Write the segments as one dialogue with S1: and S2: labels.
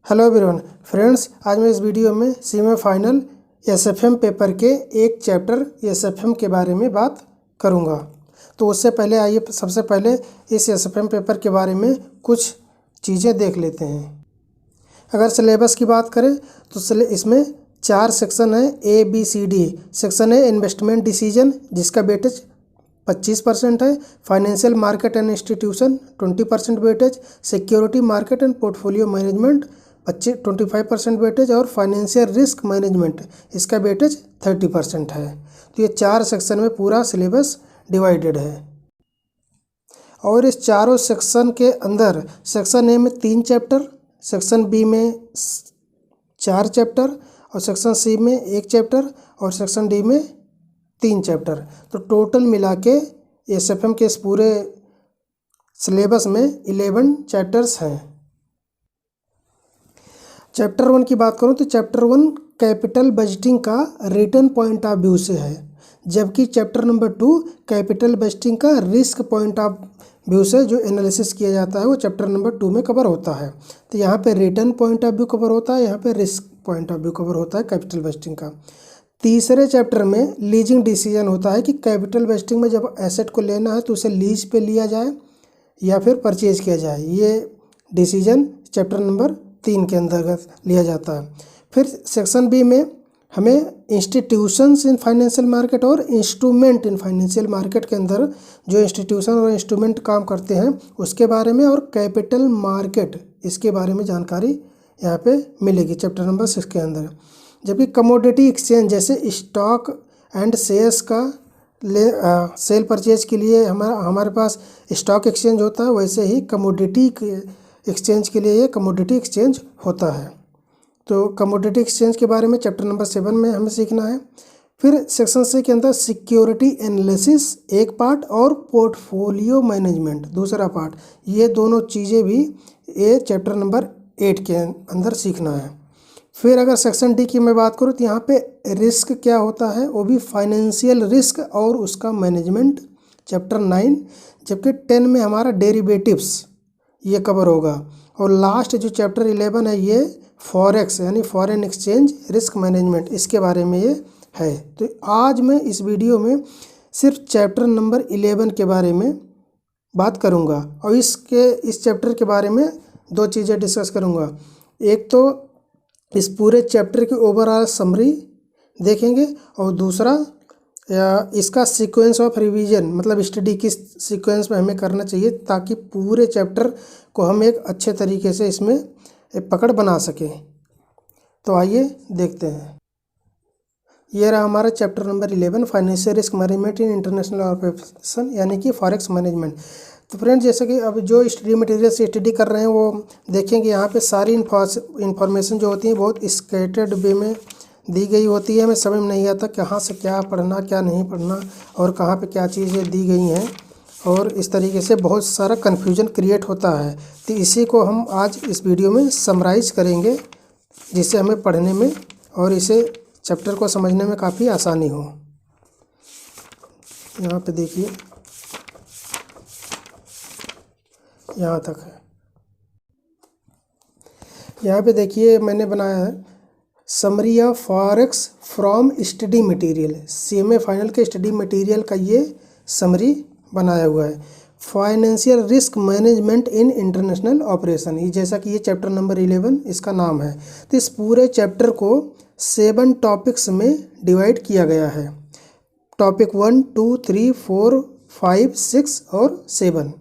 S1: Hello everyone friends, आज मैं इस वीडियो में सेमी फाइनल एसएफएम पेपर के एक चैप्टर एसएफएम के बारे में बात करूंगा। तो उससे पहले आइए सबसे पहले इस एसएफएम पेपर के बारे में कुछ चीज़ें देख लेते हैं। अगर सिलेबस की बात करें तो इसमें 4 सेक्शन है, ABCD। सेक्शन है इन्वेस्टमेंट डिसीजन, जिसका वेटेज 25% है। Financial market and institution 20% weightage. Security market and portfolio management 25% weightage. और फाइनेंशियल रिस्क मैनेजमेंट, इसका वेटेज 30% है। तो ये 4 सेक्शन में पूरा सिलेबस डिवाइडेड है। और इस चारों सेक्शन के अंदर सेक्शन ए में 3 चैप्टर, सेक्शन बी में 4 चैप्टर, और सेक्शन सी में 1 चैप्टर, और सेक्शन डी में 3 चैप्टर। तो टोटल मिला के एसएफएम के इस पूरे सिलेबस में 11 चैप्टर्स हैं। चैप्टर 1 की बात करूं तो चैप्टर 1 कैपिटल बजटिंग का रिटर्न पॉइंट ऑफ व्यू से है, जबकि चैप्टर नंबर 2 कैपिटल बजटिंग का रिस्क पॉइंट ऑफ व्यू से जो एनालिसिस किया जाता है वो चैप्टर नंबर 2 में कवर होता है। तो यहाँ पे return point of view cover होता है, यहाँ पे risk point of view cover होता है कैपिटल बजटिंग का। तीसरे चैप्टर में लीजिंग डिसीजन होता है कि कैपिटल बजटिंग में जब एसेट को लेना है तो उसे लीज पे लिया जाए या फिर परचेज किया जाए। ये डिसीजन चैप्टर नंबर 3 के अंतर्गत लिया जाता है। फिर सेक्शन बी में हमें इंस्टीट्यूशंस इन फाइनेंशियल मार्केट और इंस्ट्रूमेंट इन फाइनेंशियल मार्केट के अंदर जो इंस्टीट्यूशन और इंस्ट्रूमेंट काम करते हैं उसके बारे में, और कैपिटल मार्केट इसके बारे में जानकारी यहाँ पे मिलेगी चैप्टर नंबर 6 के अंदर। जबकि कमोडिटी एक्सचेंज, जैसे स्टॉक एंड शेयर्स का सेल परचेज के लिए हमारे पास स्टॉक एक्सचेंज होता है, वैसे ही कमोडिटी एक्सचेंज के लिए ये कमोडिटी एक्सचेंज होता है। तो कमोडिटी एक्सचेंज के बारे में चैप्टर नंबर 7 में हमें सीखना है। फिर सेक्शन सी के अंदर सिक्योरिटी एनालिसिस एक पार्ट और पोर्टफोलियो मैनेजमेंट दूसरा पार्ट, ये दोनों चीज़ें भी ये चैप्टर नंबर 8 के अंदर सीखना है। फिर अगर सेक्शन डी की मैं बात करूँ तो यहाँ पे रिस्क क्या होता है, वो भी फाइनेंशियल रिस्क और उसका मैनेजमेंट, चैप्टर 9। जबकि 10 में हमारा डेरिवेटिव्स ये कवर होगा। और लास्ट जो चैप्टर 11 है ये फॉरेक्स यानी फॉरेन एक्सचेंज रिस्क मैनेजमेंट, इसके बारे में ये है। तो आज मैं इस वीडियो में सिर्फ चैप्टर नंबर 11 के बारे में बात करूँगा, और इस चैप्टर के बारे में 2 चीज़ें डिस्कस करूँगा। एक तो इस पूरे चैप्टर की ओवरऑल समरी देखेंगे, और दूसरा इसका सीक्वेंस ऑफ रिवीजन, मतलब स्टडी किस सीक्वेंस में हमें करना चाहिए ताकि पूरे चैप्टर को हम एक अच्छे तरीके से इसमें एक पकड़ बना सकें। तो आइए देखते हैं। ये रहा हमारा chapter number 11, financial risk management in international operation, यानी कि फॉरेक्स मैनेजमेंट। तो फ्रेंड्स, जैसे कि अब जो स्टडी मटेरियल से स्टडी कर रहे हैं वो देखेंगे यहाँ पे सारी इन्फॉर्मेशन जो होती है बहुत स्कैटर्ड वे में दी गई होती है। हमें समझ में नहीं आता कहाँ से क्या पढ़ना क्या नहीं पढ़ना और कहाँ पे क्या चीज़ें दी गई हैं, और इस तरीके से बहुत सारा कन्फ्यूजन क्रिएट होता है। तो इसी को हम आज इस वीडियो में समराइज़ करेंगे, जिससे हमें पढ़ने में और इसे चैप्टर को समझने में काफ़ी आसानी हो। यहाँ पे देखिए, यहाँ तक है। यहाँ पे देखिए मैंने बनाया है summary of forex from study material. Semi final के स्टडी मटेरियल का ये समरी बनाया हुआ है। Financial risk management in international operation, ये जैसा कि ये चैप्टर नंबर 11 इसका नाम है। तो इस पूरे चैप्टर को 7 टॉपिक्स में डिवाइड किया गया है। टॉपिक 1, 2, 3, 4, 5, 6 और 7।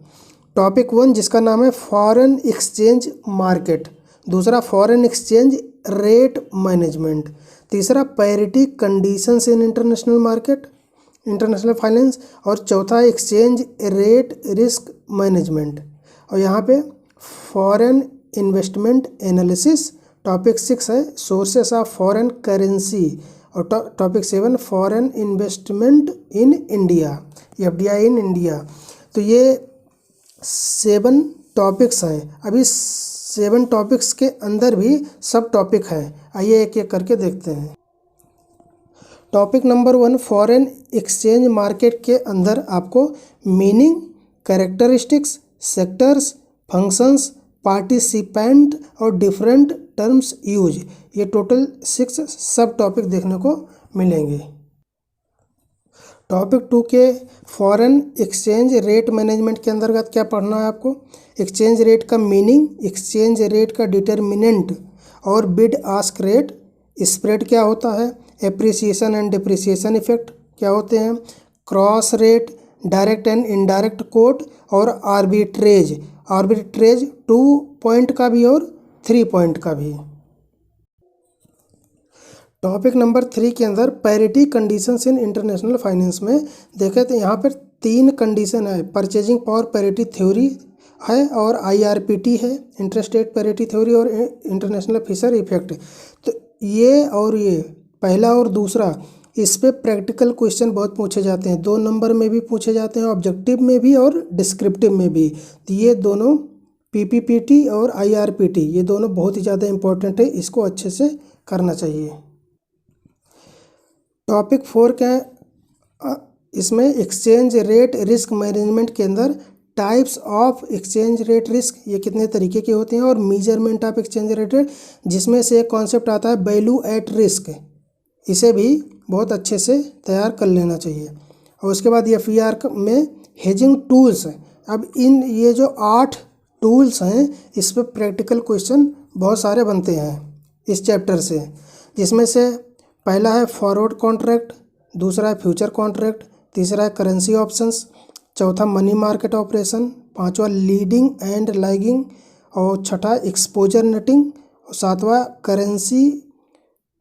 S1: टॉपिक 1 जिसका नाम है फॉरेन एक्सचेंज मार्केट, दूसरा फॉरेन एक्सचेंज रेट मैनेजमेंट, तीसरा parity conditions in international market international finance, और चौथा एक्सचेंज रेट रिस्क मैनेजमेंट। और यहाँ पे फॉरेन इन्वेस्टमेंट एनालिसिस। टॉपिक 6 है सोर्सेस ऑफ फॉरेन करेंसी, और topic 7 foreign investment in India, FDI in India. तो ये 7 टॉपिक्स हैं। अभी 7 टॉपिक्स के अंदर भी सब टॉपिक हैं। आइए एक एक करके देखते हैं। Topic number 1 foreign exchange market के अंदर आपको meaning, characteristics, sectors, functions, participant और डिफरेंट टर्म्स यूज। ये टोटल 6 सब टॉपिक देखने को मिलेंगे। टॉपिक 2 के फॉरेन एक्सचेंज रेट मैनेजमेंट के अंतर्गत क्या पढ़ना है आपको? एक्सचेंज रेट का मीनिंग, एक्सचेंज रेट का डिटर्मिनेंट और बिड आस्क रेट, स्प्रेड क्या होता है, एप्रिसिएशन एंड डिप्रिसिएशन इफेक्ट क्या होते हैं, cross rate, direct and indirect coat और आर्बिट्रेज। आर्बिट्रेज 2 पॉइंट का भी और 3 पॉइंट का भी। टॉपिक नंबर 3 के अंदर parity conditions in international finance में देखें तो यहाँ पर 3 कंडीशन है। परचेजिंग पावर पैरिटी थ्योरी है और IRPT है, इंटरेस्ट रेट पैरिटी थ्योरी और इंटरनेशनल फिशर इफेक्ट। तो ये और ये पहला और दूसरा, इस पे प्रैक्टिकल क्वेश्चन बहुत पूछे जाते हैं, 2 नंबर में भी पूछे जाते हैं, ऑब्जेक्टिव में भी और डिस्क्रिप्टिव में भी। तो ये दोनों PPPT और IRPT ये दोनों बहुत ही ज़्यादा इम्पोर्टेंट है, इसको अच्छे से करना चाहिए। टॉपिक 4 का इसमें एक्सचेंज रेट रिस्क मैनेजमेंट के अंदर types of exchange rate risk, ये कितने तरीके के होते हैं, और मेजरमेंट ऑफ एक्सचेंज रेट, जिसमें से एक कॉन्सेप्ट आता है वैल्यू एट रिस्क। इसे भी बहुत अच्छे से तैयार कर लेना चाहिए। और उसके बाद FER में हेजिंग टूल्स। अब ये जो 8 टूल्स हैं, इस पर प्रैक्टिकल क्वेश्चन बहुत सारे बनते हैं इस चैप्टर से, जिसमें से पहला है फॉरवर्ड कॉन्ट्रैक्ट, दूसरा है फ्यूचर कॉन्ट्रैक्ट, तीसरा है करेंसी ऑप्शंस, चौथा मनी मार्केट ऑपरेशन, पांचवा लीडिंग एंड लैगिंग, और छठा एक्सपोजर नेटिंग, और सातवां करेंसी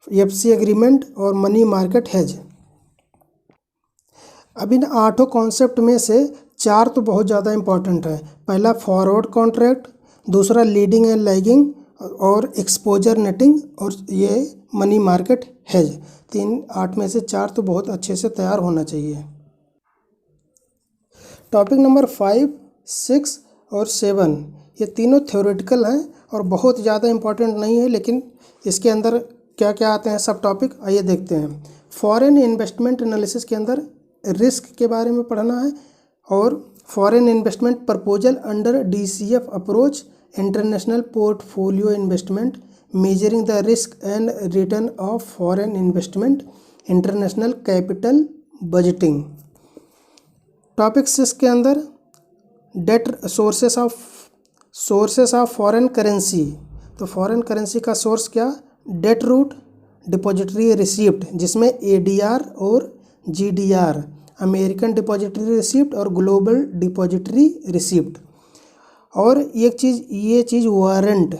S1: FC एग्रीमेंट और मनी मार्केट हेज। अब इन 8 कॉन्सेप्ट में से 4 तो बहुत ज़्यादा इंपॉर्टेंट है। पहला फॉरवर्ड कॉन्ट्रैक्ट, दूसरा लीडिंग एंड लैगिंग और एक्सपोजर नेटिंग, और ये मनी मार्केट हेज। 8 में से 4 तो बहुत अच्छे से तैयार होना चाहिए। टॉपिक नंबर 5, 6 और 7 ये तीनों थ्योरेटिकल हैं और बहुत ज़्यादा इम्पॉर्टेंट नहीं है, लेकिन इसके अंदर क्या क्या आते हैं सब टॉपिक, आइए देखते हैं। फॉरेन इन्वेस्टमेंट एनालिसिस के अंदर रिस्क के बारे में पढ़ना है, और foreign investment proposal under DCF approach, international portfolio investment, measuring the risk and return of foreign investment, international capital budgeting. Topic 6 के अंदर debt sources of foreign currency. तो फॉरेन करेंसी का सोर्स क्या? डेट रूट, डिपॉजिटरी रिसिप्ट, जिसमें ADR और GDR, American depository receipt और global depository receipt. और एक चीज़, ये चीज़ वारंट,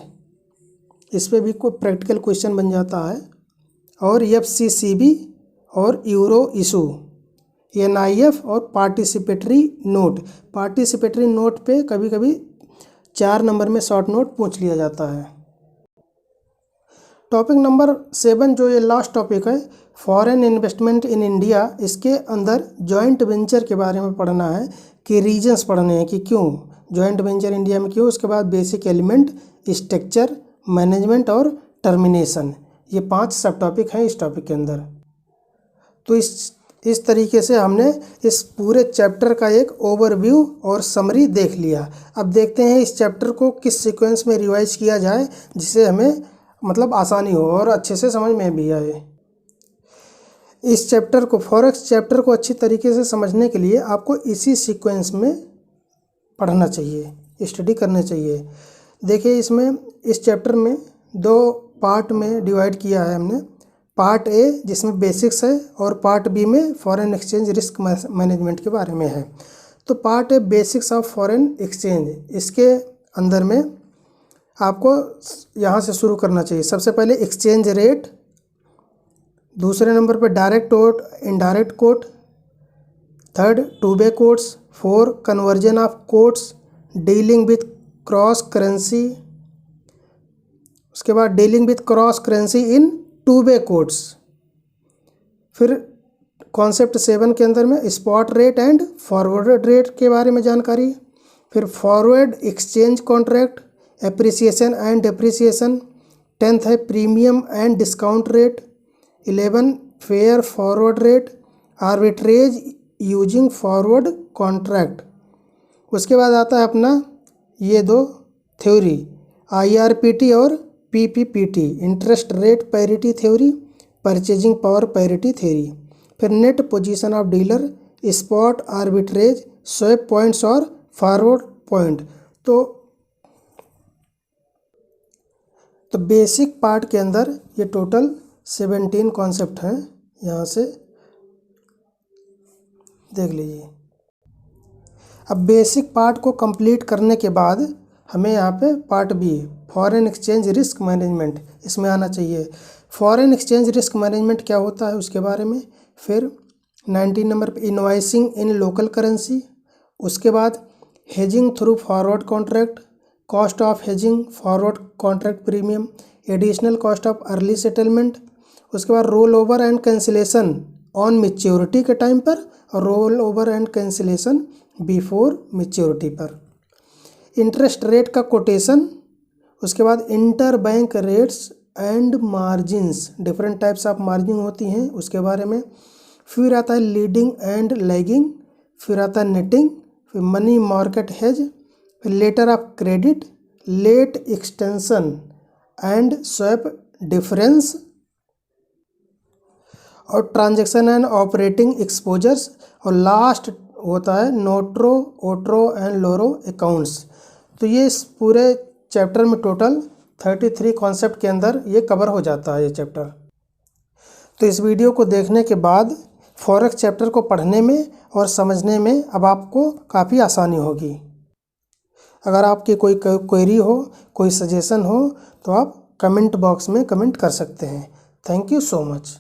S1: इस पर भी कोई प्रैक्टिकल क्वेश्चन बन जाता है। और FCCB और यूरो इशू, NIF और पार्टिसिपेटरी नोट। पार्टिसिपेटरी नोट पे कभी कभी 4 नंबर में शॉर्ट नोट पूछ लिया जाता है। टॉपिक नंबर 7 जो ये लास्ट टॉपिक है, फॉरेन इन्वेस्टमेंट इन इंडिया, इसके अंदर जॉइंट वेंचर के बारे में पढ़ना है कि रीजंस पढ़ने हैं कि क्यों जॉइंट वेंचर इंडिया में क्यों। उसके बाद बेसिक एलिमेंट, स्ट्रक्चर, मैनेजमेंट और टर्मिनेशन, ये 5 सब टॉपिक हैं इस टॉपिक के अंदर। तो इस तरीके से हमने इस पूरे चैप्टर का एक ओवरव्यू और समरी देख लिया। अब देखते हैं इस चैप्टर को किस सीक्वेंस में रिवाइज किया जाए जिससे हमें मतलब आसानी हो और अच्छे से समझ में भी आए। इस चैप्टर को, फॉरेक्स चैप्टर को अच्छी तरीके से समझने के लिए आपको इसी सीक्वेंस में पढ़ना चाहिए, स्टडी करना चाहिए। देखिए, इसमें इस चैप्टर में 2 पार्ट में डिवाइड किया है हमने। पार्ट A जिसमें बेसिक्स है और पार्ट B में फॉरेन एक्सचेंज रिस्क मैनेजमेंट के बारे में है। तो part A basics of foreign exchange, इसके अंदर में आपको यहाँ से शुरू करना चाहिए। सबसे पहले एक्सचेंज रेट, दूसरे नंबर पे direct quote, indirect coat, third two way quotes, 4 conversion of quotes, dealing with cross currency, उसके बाद dealing with cross currency in two way quotes. फिर कॉन्सेप्ट 7 के अंदर में spot rate and forward rate के बारे में जानकारी। फिर forward exchange contract, appreciation and depreciation. 10th है premium and discount rate. 11 fair forward rate, arbitrage using forward contract. उसके बाद आता है अपना ये 2 थ्योरी, IRPT और PPPT interest rate parity theory, purchasing power parity theory. फिर net position of dealer, spot arbitrage, swap points और फॉरवर्ड पॉइंट। तो बेसिक पार्ट के अंदर ये टोटल 17 कॉन्सेप्ट हैं, यहाँ से देख लीजिए। अब बेसिक पार्ट को कंप्लीट करने के बाद हमें यहाँ पे part B foreign exchange risk management, इसमें आना चाहिए। फॉरेन एक्सचेंज रिस्क मैनेजमेंट क्या होता है उसके बारे में। फिर 19 नंबर पे इनवॉइसिंग इन लोकल करेंसी। उसके बाद hedging through forward contract, cost of hedging, forward contract premium, additional cost of early settlement. उसके बाद roll over and cancellation on maturity के टाइम पर, और roll over and cancellation before maturity पर। Interest rate का quotation. उसके बाद inter bank rates and margins, different types of margin होती हैं उसके बारे में। फिर आता है लीडिंग एंड लैगिंग। फिर आता है नेटिंग। फिर मनी मार्केट हेज, फिर letter of credit, late extension and swap difference, और ट्रांजैक्शन एंड ऑपरेटिंग एक्सपोजर्स। और लास्ट होता है नोट्रो, ओट्रो एंड लोरो अकाउंट्स। तो ये इस पूरे चैप्टर में टोटल 33 कॉन्सेप्ट के अंदर ये कवर हो जाता है ये चैप्टर। तो इस वीडियो को देखने के बाद फॉरेक्स चैप्टर को पढ़ने में और समझने में अब आपको काफ़ी आसानी होगी। अगर आपकी कोई क्वेरी हो, कोई सजेशन हो, तो आप कमेंट बॉक्स में कमेंट कर सकते हैं। Thank you so much.